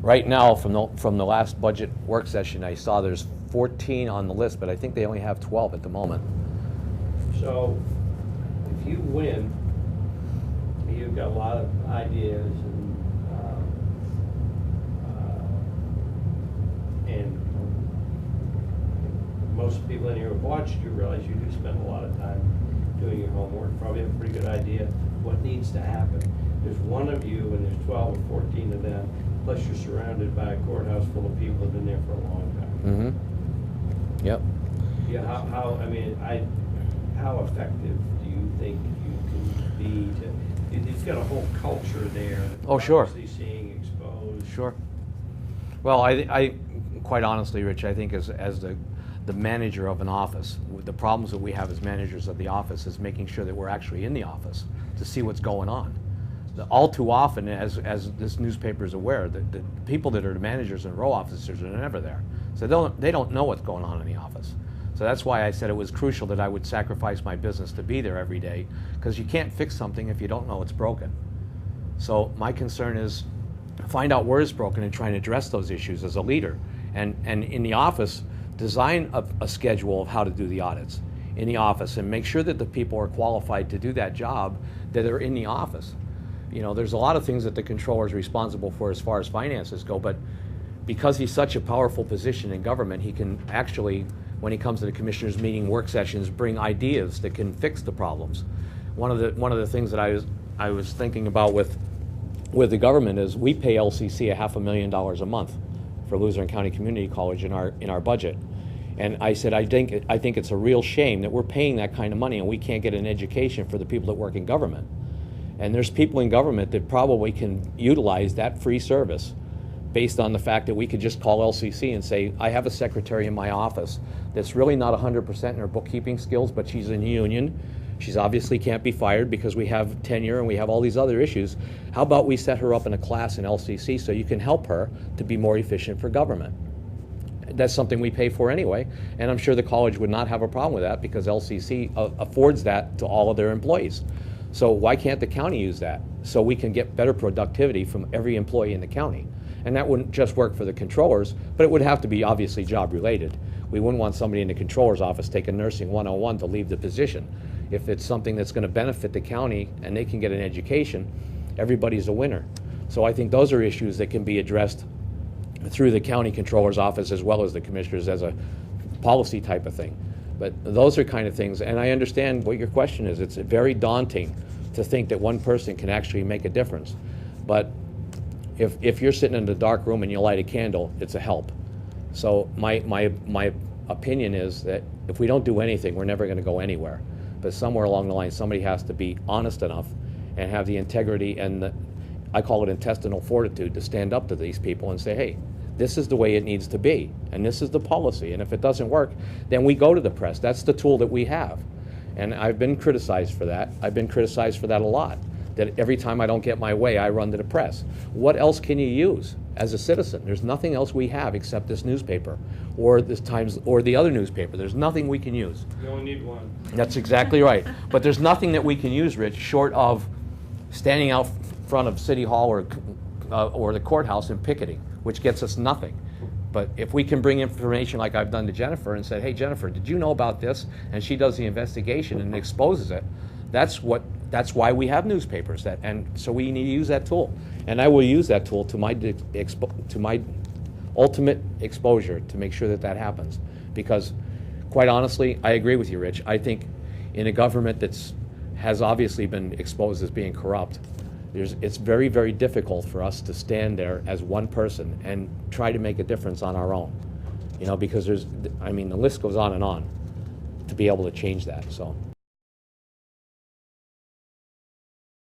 Right now, from the last budget work session, I saw there's 14 on the list, but I think they only have 12 at the moment. So, if you win, you've got a lot of ideas and most people in here who've watched you realize you do spend a lot of time doing your homework, probably have a pretty good idea what needs to happen. There's one of you and there's 12 or 14 of them, plus you're surrounded by a courthouse full of people that have been there for a long time. Mm-hmm. Yep. Yeah, how effective do you think you can be it's got a whole culture there. Oh, sure. Obviously seeing exposed. Sure. Well, I quite honestly, Rich, I think as the manager of an office, the problems that we have as managers of the office is making sure that we're actually in the office to see what's going on. All too often, as this newspaper is aware, the people that are the managers and row officers are never there. So they don't know what's going on in the office. So that's why I said it was crucial that I would sacrifice my business to be there every day, because you can't fix something if you don't know it's broken. So my concern is find out where it's broken and try and address those issues as a leader. And in the office, design a schedule of how to do the audits in the office and make sure that the people are qualified to do that job that are in the office. You know, there's a lot of things that the controller is responsible for as far as finances go, but because he's such a powerful position in government, he can actually, when he comes to the commissioners' meeting work sessions, bring ideas that can fix the problems. One of the things that I was thinking about with the government is we pay LCC $500,000 a month for Luzerne County Community College in our budget. And I said, I think it's a real shame that we're paying that kind of money and we can't get an education for the people that work in government. And there's people in government that probably can utilize that free service based on the fact that we could just call LCC and say, I have a secretary in my office that's really not 100% in her bookkeeping skills, but she's in union. She's obviously can't be fired because we have tenure and we have all these other issues. How about we set her up in a class in LCC so you can help her to be more efficient for government? That's something we pay for anyway, and I'm sure the college would not have a problem with that because LCC affords that to all of their employees. So why can't the county use that so we can get better productivity from every employee in the county? And that wouldn't just work for the controllers, but it would have to be obviously job related. We wouldn't want somebody in the controller's office taking nursing 101 to leave the position. If it's something that's going to benefit the county and they can get an education, everybody's a winner. So I think those are issues that can be addressed through the county controller's office as well as the commissioners as a policy type of thing. But those are kind of things, and I understand what your question is. It's very daunting to think that one person can actually make a difference. But if you're sitting in a dark room and you light a candle, it's a help. So my opinion is that if we don't do anything, we're never going to go anywhere. But somewhere along the line, somebody has to be honest enough and have the integrity and I call it intestinal fortitude to stand up to these people and say, hey, this is the way it needs to be, and this is the policy, and if it doesn't work, then we go to the press. That's the tool that we have. And I've been criticized for that. I've been criticized for that a lot, that every time I don't get my way, I run to the press. What else can you use as a citizen? There's nothing else we have except this newspaper, or the other newspaper. There's nothing we can use. You only need one. That's exactly right. But there's nothing that we can use, Rich, short of standing out front of City Hall or the courthouse and picketing, which gets us nothing. But if we can bring information like I've done to Jennifer and said, hey, Jennifer, did you know about this? And she does the investigation and exposes it. That's why we have newspapers. And so we need to use that tool. And I will use that tool to my ultimate exposure to make sure that happens. Because quite honestly, I agree with you, Rich. I think in a government has obviously been exposed as being corrupt, it's very, very difficult for us to stand there as one person and try to make a difference on our own. You know, because the list goes on and on to be able to change that. So.